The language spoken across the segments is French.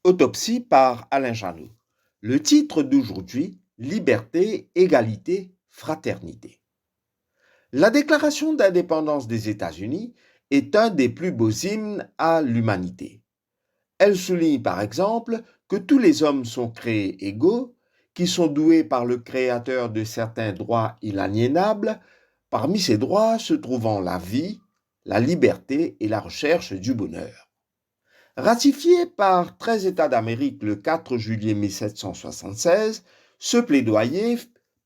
Autopsie par Alain Janot. Le titre d'aujourd'hui, Liberté, égalité, fraternité. La Déclaration d'indépendance des États-Unis est un des plus beaux hymnes à l'humanité. Elle souligne par exemple que tous les hommes sont créés égaux, qui sont doués par le Créateur de certains droits inaliénables, parmi ces droits se trouvant la vie, la liberté et la recherche du bonheur. Ratifié par 13 États d'Amérique le 4 juillet 1776, ce plaidoyer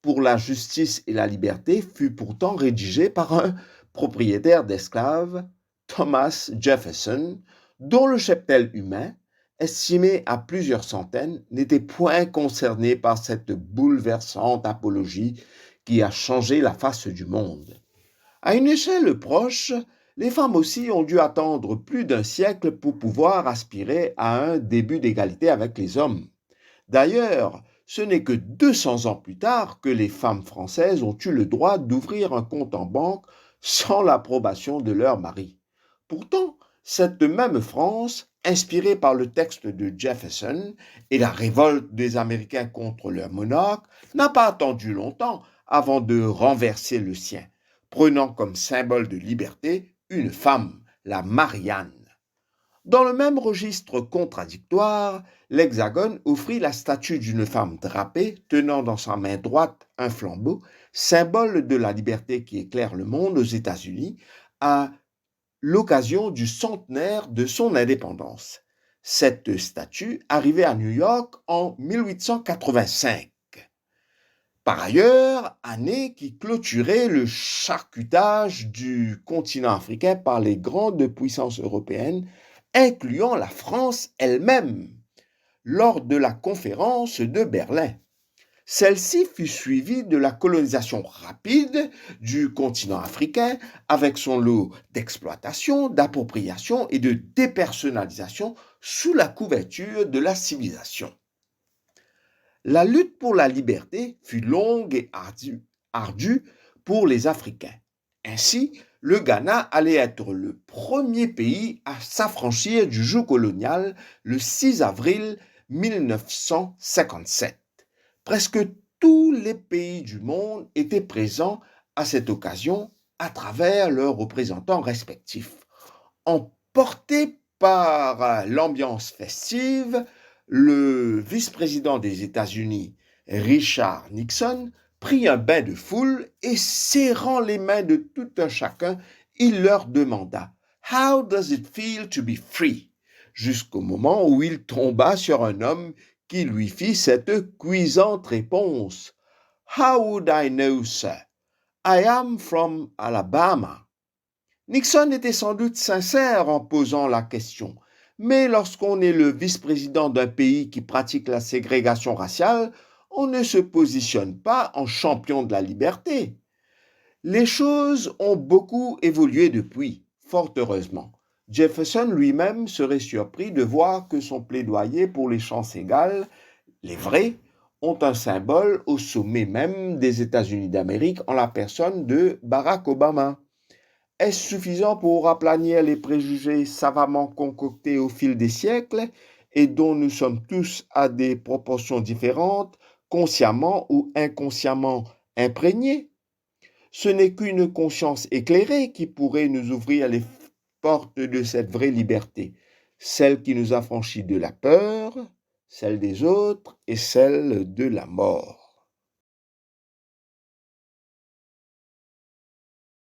pour la justice et la liberté fut pourtant rédigé par un propriétaire d'esclaves, Thomas Jefferson, dont le cheptel humain, estimé à plusieurs centaines, n'était point concerné par cette bouleversante apologie qui a changé la face du monde. À une échelle proche, les femmes aussi ont dû attendre plus d'un siècle pour pouvoir aspirer à un début d'égalité avec les hommes. D'ailleurs, ce n'est que 200 ans plus tard que les femmes françaises ont eu le droit d'ouvrir un compte en banque sans l'approbation de leur mari. Pourtant, cette même France, inspirée par le texte de Jefferson et la révolte des Américains contre leur monarque, n'a pas attendu longtemps avant de renverser le sien, prenant comme symbole de liberté une femme, la Marianne. Dans le même registre contradictoire, l'Hexagone offrit la statue d'une femme drapée tenant dans sa main droite un flambeau, symbole de la liberté qui éclaire le monde aux États-Unis, à l'occasion du centenaire de son indépendance. Cette statue arrivait à New York en 1885. Par ailleurs, année qui clôturait le charcutage du continent africain par les grandes puissances européennes, incluant la France elle-même, lors de la conférence de Berlin. Celle-ci fut suivie de la colonisation rapide du continent africain avec son lot d'exploitation, d'appropriation et de dépersonnalisation sous la couverture de la civilisation. La lutte pour la liberté fut longue et ardue pour les Africains. Ainsi, le Ghana allait être le premier pays à s'affranchir du joug colonial le 6 avril 1957. Presque tous les pays du monde étaient présents à cette occasion à travers leurs représentants respectifs. Emporté par l'ambiance festive, le vice-président des États-Unis, Richard Nixon, prit un bain de foule et serrant les mains de tout un chacun, il leur demanda « How does it feel to be free ?» jusqu'au moment où il tomba sur un homme qui lui fit cette cuisante réponse « How would I know, sir? I am from Alabama. » Nixon était sans doute sincère en posant la question, mais lorsqu'on est le vice-président d'un pays qui pratique la ségrégation raciale, on ne se positionne pas en champion de la liberté. Les choses ont beaucoup évolué depuis, fort heureusement. Jefferson lui-même serait surpris de voir que son plaidoyer pour les chances égales, les vrais, ont un symbole au sommet même des États-Unis d'Amérique en la personne de Barack Obama. Est-ce suffisant pour aplanir les préjugés savamment concoctés au fil des siècles et dont nous sommes tous à des proportions différentes, consciemment ou inconsciemment imprégnés? Ce n'est qu'une conscience éclairée qui pourrait nous ouvrir les portes de cette vraie liberté, celle qui nous affranchit de la peur, celle des autres et celle de la mort.